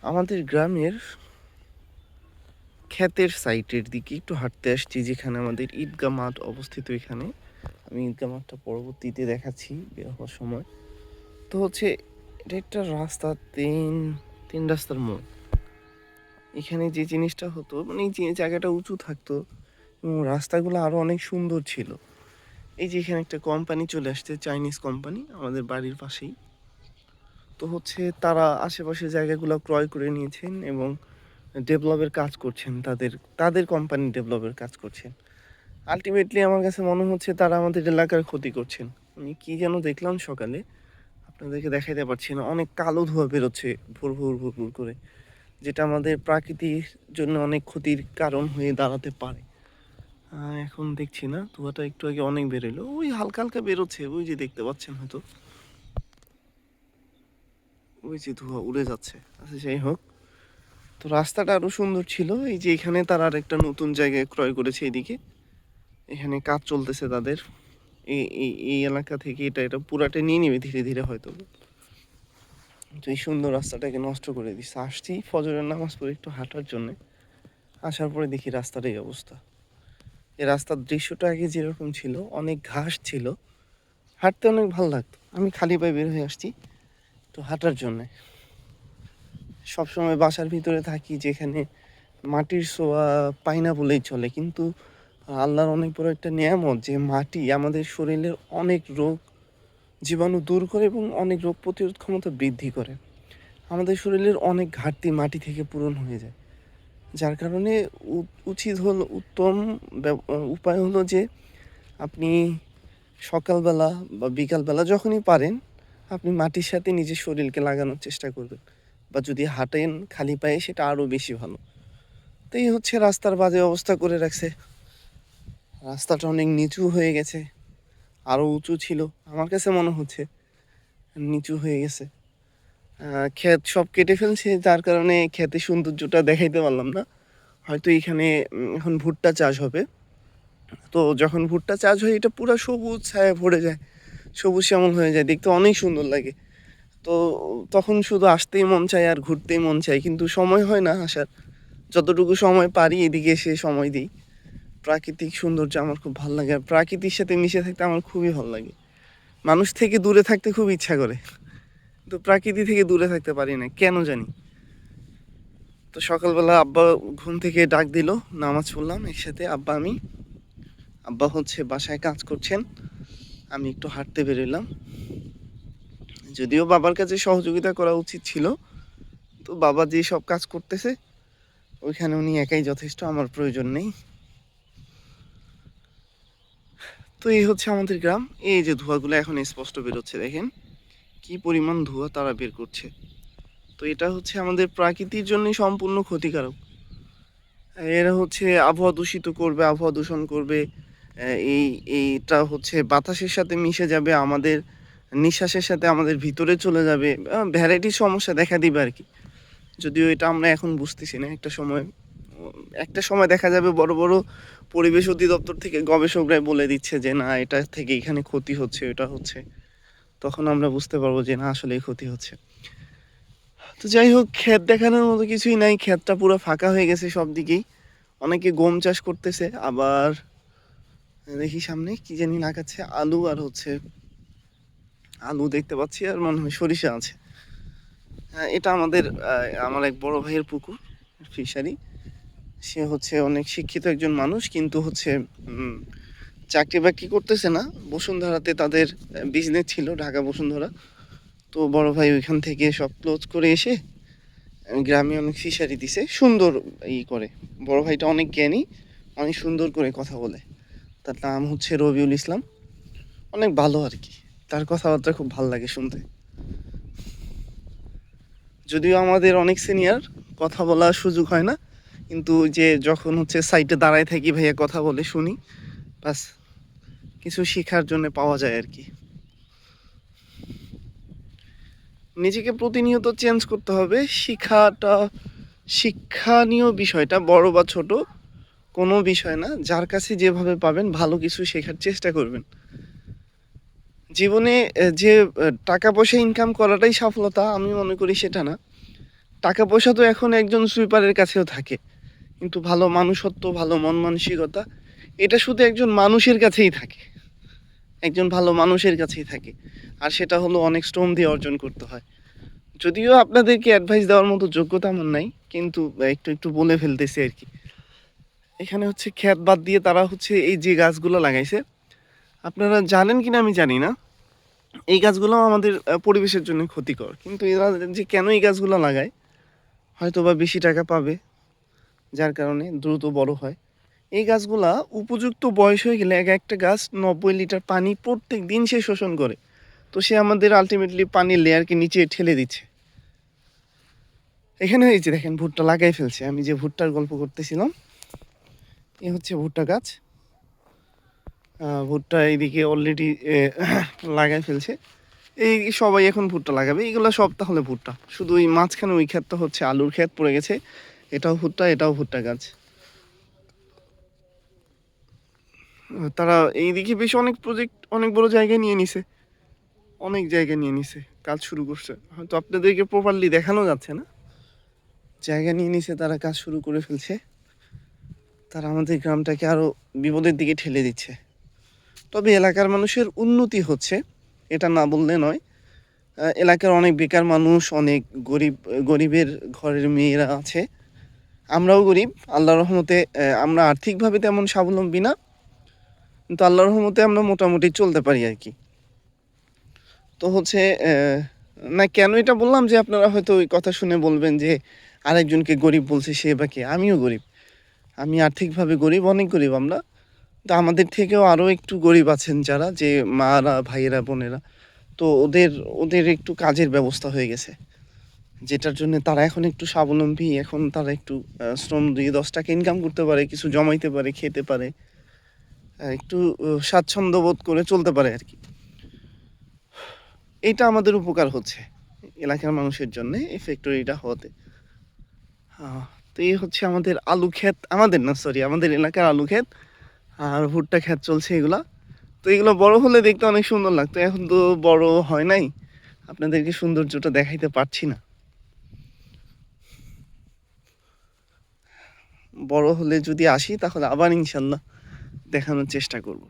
আমাদের গ্রামের ক্ষেতের সাইটের দিকে একটু হাঁটতে আসছি, যেখানে আমাদের ঈদগাহ মাঠ অবস্থিত। এখানে আমি ঈদগাহ মাঠটা পরবর্তীতে দেখাচ্ছি বের হওয়ার সময়। তো হচ্ছে এটা একটা রাস্তা, তিন তিন রাস্তার মোড়। এখানে যে জিনিসটা হতো, মানে এই যে জায়গাটা উঁচু থাকতো এবং রাস্তাগুলো আরও অনেক সুন্দর ছিল। এই যে এখানে একটা কোম্পানি চলে আসছে, চাইনিজ কোম্পানি, আমাদের বাড়ির পাশেই। তো হচ্ছে তারা আশেপাশে জায়গাগুলো ক্রয় করে নিয়েছেন এবং ডেভেলপের কাজ করছেন, তাদের তাদের কোম্পানি ডেভেলপের কাজ করছেন। আলটিমেটলি আমার কাছে মনে হচ্ছে তারা আমাদের এলাকার ক্ষতি করছেন। আমি কি যেন দেখলাম সকালে, আপনাদেরকে দেখাইতে পারছি না, অনেক কালো ধোঁয়া বেরোচ্ছে ভুর ভুর ভুর ভুর করে, যেটা আমাদের প্রাকৃতির জন্য অনেক ক্ষতির কারণ হয়ে দাঁড়াতে পারে। এখন দেখছি না, ধোঁয়াটা একটু আগে অনেক বেরোলো, ওই হালকা হালকা বেরোচ্ছে, ওই যে দেখতে পাচ্ছেন হয়তো, ওই যে ধোঁয়া উড়ে যাচ্ছে। আচ্ছা, যাই হোক, তো রাস্তাটা আরও সুন্দর ছিল। এই যে এখানে তারা আর একটা নতুন জায়গায় ক্রয় করেছে, এদিকে এখানে কাজ চলতেছে তাদের। এই এই এই এলাকা থেকে এটা পুরাটা নিয়ে নেবে ধীরে ধীরে হয়তো। তো এই সুন্দর রাস্তাটাকে নষ্ট করে দিচ্ছে। আসছি ফজরের নামাজ পড়ে একটু হাঁটার জন্যে, আসার পরে দেখি রাস্তার এই অবস্থা। এই রাস্তার দৃশ্যটা আগে যেরকম ছিল, অনেক ঘাস ছিল, হাঁটতে অনেক ভালো লাগতো। আমি খালি পায়ে বের হয়ে আসছি একটু হাঁটার জন্যে। সবসময় বাসার ভিতরে থাকি, যেখানে মাটির ছোঁয়া পাই না বলেই চলে, কিন্তু আল্লাহর অনেক বড় একটা নিয়ামত যে মাটি আমাদের শরীরের অনেক রোগ জীবাণু দূর করে এবং অনেক রোগ প্রতিরোধ ক্ষমতা বৃদ্ধি করে। আমাদের শরীরের অনেক ঘাটতি মাটি থেকে পূরণ হয়ে যায়, যার কারণে উচিত হলো, উত্তম উপায় হলো যে আপনি সকালবেলা বা বিকালবেলা যখনই পারেন আপনি মাটির সাথে নিজের শরীরকে লাগানোর চেষ্টা করবেন, বা যদি হাঁটেন খালি পায়ে সেটা আরও বেশি ভালো। তো এই হচ্ছে রাস্তার বাজে অবস্থা করে রাখছে। রাস্তাটা অনেক নিচু হয়ে গেছে, আরও উঁচু ছিল, আমার কাছে মনে হচ্ছে নিচু হয়ে গেছে। ক্ষেত সব কেটে ফেলছে, যার কারণে ক্ষেতের সৌন্দর্যটা দেখাইতে পারলাম না। হয়তো এখানে এখন ভুট্টা চাষ হবে। তো যখন ভুট্টা চাষ হয় এটা পুরো সবুজ ছায়া ভরে যায়, সবুজ শ্যামল হয়ে যায়, দেখতে অনেক সুন্দর লাগে। তো তখন শুধু আসতেই মন চায় আর ঘুরতেই মন চায়, কিন্তু সময় হয় না আসার। যতটুকু সময় পারি এদিকে এসে সময় দিই। প্রাকৃতিক সৌন্দর্য আমার খুব ভালো লাগে, আর প্রাকৃতির সাথে মিশে থাকতে আমার খুবই ভালো লাগে। মানুষ থেকে দূরে থাকতে খুব ইচ্ছা করে, তো প্রকৃতি থেকে দূরে থাকতে পারি না কেন জানি। তো সকালবেলা আব্বা ঘুম থেকে ডাক দিল, নামাজ পড়লাম একসাথে আব্বা আমি। আব্বা হচ্ছে বাসায় কাজ করছেন, আমি একটু হাঁটতে বেরোলাম। যদিও বাবার কাছে সহযোগিতা করা উচিত ছিল, তো বাবা যে সব কাজ করতেছে ওইখানে উনি একাই যথেষ্ট, আমার প্রয়োজন নেই। তো এই হচ্ছে আমাদের গ্রাম। এই যে ধোঁয়াগুলো এখন স্পষ্ট বেরোচ্ছে, দেখেন কি পরিমাণ ধোঁয়া তারা বের করছে। তো এটা হচ্ছে আমাদের প্রাকৃতির জন্যই সম্পূর্ণ ক্ষতিকারক। এরা হচ্ছে আবহাওয়া দূষিত করবে, আবহাওয়া দূষণ করবে। এই এইটা হচ্ছে বাতাসের সাথে মিশে যাবে, আমাদের নিঃশ্বাসের সাথে আমাদের ভিতরে চলে যাবে, ভ্যারাইটি সমস্যা দেখা দিবে আর কি। যদিও এটা আমরা এখন বুঝতেছি না, একটা সময় দেখা যাবে বড় বড় পরিবেশ অধিদপ্তর থেকে গবেষকরাই বলে দিচ্ছে যে না, এটা থেকে এখানে ক্ষতি হচ্ছে, এটা হচ্ছে, তখন আমরা বুঝতে পারবো যে না, আসলে ক্ষতি হচ্ছে। তো যাই হোক, ক্ষেত দেখানোর মতো কিছুই নাই, ক্ষেতটা পুরো ফাঁকা হয়ে গেছে সব দিকেই। অনেকে গম চাষ করতেছে, আবার দেখি সামনে কি জানি লাগাচ্ছে, আলু, আর হচ্ছে আলু দেখতে পাচ্ছি, আর মনে হয় সরিষা আছে। এটা আমার এক বড় ভাইয়ের পুকুর, ফিশারি। সে হচ্ছে অনেক শিক্ষিত একজন মানুষ, কিন্তু হচ্ছে চাকরি বাকরি করতেছে না। বসুন্ধরাতে তাদের বিজনেস ছিল, ঢাকা বসুন্ধরা। তো বড় ভাই ওইখান থেকে সব ক্লোজ করে এসে গ্রামে অনেক ফিশারি দিছে, সুন্দর করে। বড় ভাইটা অনেক জ্ঞানী, অনেক সুন্দর করে কথা বলে। তার নাম হচ্ছে রবিউল ইসলাম, অনেক ভালো আর কি, তার কথাবার্তা খুব ভালো লাগে শুনতে। যদিও আমাদের অনেক সিনিয়র, কথা বলার সুযোগ হয় না, কিন্তু যে যখন হচ্ছে সাইটে দাঁড়ায় থাকি ভাইয়া কথা বলে শুনি, বাস কিছু শেখার জন্য পাওয়া যায় আর কি। নিজেকে প্রতিনিয়ত চেঞ্জ করতে হবে। শিক্ষানীয় বিষয়টা বড় বা ছোট কোনো বিষয় না, যার কাছে যেভাবে পাবেন ভালো কিছু শেখার চেষ্টা করবেন। জীবনে যে টাকা পয়সা ইনকাম করাটাই সফলতা আমি মনে করি সেটা না। টাকা পয়সা তো এখন একজন সুইপারের কাছেও থাকে, কিন্তু ভালো মানুষত্ব, ভালো মন মানসিকতা এটা শুধু একজন মানুষের কাছেই থাকে, একজন ভালো মানুষের কাছেই থাকে। আর সেটা হলো অনেক শ্রম দিয়ে অর্জন করতে হয়। যদিও আপনাদেরকে অ্যাডভাইস দেওয়ার মতো যোগ্যতা আমার নাই, কিন্তু একটু একটু বলে ফেলতেছি আর কি। এখানে হচ্ছে ক্ষেত বাদ দিয়ে তারা হচ্ছে এই যে গাছগুলো লাগাইছে, আপনারা জানেন কিনা আমি জানি না, এই গাছগুলো আমাদের পরিবেশের জন্য ক্ষতিকর, কিন্তু এরা যে কেন এই গাছগুলো লাগায়, হয়তো বা বেশি টাকা পাবে, যার কারণে দ্রুত বড় হয়। এই গাছগুলা উপযুক্ত বয়স হয়ে গেলে এক একটা গাছ 90 লিটার পানি প্রত্যেক দিন সে শোষণ করে। তো সে আমাদের আলটিমেটলি পানির লেয়ারকে নিচে ঠেলে দিচ্ছে। এখানে এই যে দেখেন ভুট্টা লাগাই ফেলছে, আমি যে ভুট্টার গল্প করতেছিলাম, এ হচ্ছে ভুট্টা গাছ। ভুট্টা এইদিকে অলরেডি লাগাই ফেলছে। এই সবাই এখন ভুট্টা লাগাবে, এগুলো সব তাহলে ভুট্টা, শুধু ওই মাঝখানে ওই ক্ষেতটা হচ্ছে আলুর ক্ষেত পড়ে গেছে। এটাও ভুট্টা, এটাও ভুট্টা গাছ। তারা এইদিকে বেশ অনেক প্রজেক্ট, অনেক বড় জায়গায় নিয়ে নিছে, অনেক জায়গায় নিয়ে নিছে, কাজ শুরু করছে। হয়তো আপনাদেরকে প্রপারলি দেখানো যাচ্ছে না, জায়গা নিয়ে নিছে, তারা কাজ শুরু করে ফেলছে। তারা আমাদের গ্রামটাকে আরও বিপদের দিকে ঠেলে দিচ্ছে। তবে এলাকার মানুষের উন্নতি হচ্ছে, এটা না বললে নয়। এলাকার অনেক বেকার মানুষ, অনেক গরিবের ঘরের মেয়েরা আছে। আমরাও গরিব, আল্লাহর রহমতে আমরা আর্থিকভাবে তেমন স্বাবলম্বী না, কিন্তু আল্লাহর রহমতে আমরা মোটামুটি চলতে পারি আর কি। তো হচ্ছে না, কেন এটা বললাম যে আপনারা হয়তো ওই কথা শুনে বলবেন যে আরেকজনকে গরিব বলছে, সে বা কে? আমিও গরিব, আমি আর্থিকভাবে গরিব, অনেক গরিব আমরা। তো আমাদের থেকেও আরও একটু গরিব আছেন যারা, যে মারা, ভাইয়েরা, বোনেরা। তো ওদের ওদের একটু কাজের ব্যবস্থা হয়ে গেছে, যেটার জন্য তারা এখন একটু স্বাবলম্বী। এখন তারা একটু শ্রম দিয়ে 10 টাকা ইনকাম করতে পারে, কিছু জমাইতে পারে, খেতে পারে, একটু স্বাচ্ছন্দ্য বোধ করে চলতে পারে আর কি। এইটা আমাদের উপকার হচ্ছে এলাকার মানুষের জন্য এই ফ্যাক্টরিটা হওয়াতে। আহ, তো এই হচ্ছে আমাদের আলু ক্ষেত, আমাদের না সরি, আমাদের এলাকার আলু ক্ষেত আর ভুট্টা ক্ষেত চলছে এগুলা। তো এগুলো বড় হলে দেখতে অনেক সুন্দর লাগতো, এখন তো বড় হয় নাই, আপনাদেরকে সৌন্দর্যটা দেখাইতে পারছি না। বড় হলে যদি আসি তাহলে আবার ইনশাল্লাহ দেখানোর চেষ্টা করব।